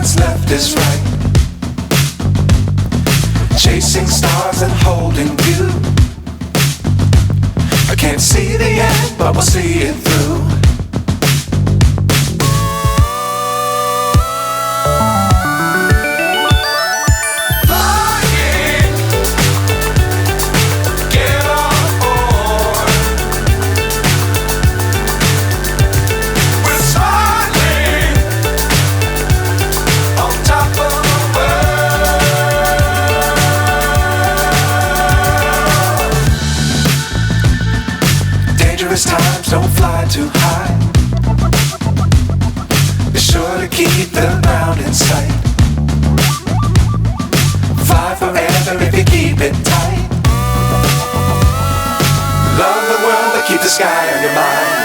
what's left is right. Chasing stars and holding you. I can't see the end, but we'll see it through. Times don't fly too high. Be sure to keep the ground in sight. Fly forever if you keep it tight. Love the world but keep the sky on your mind.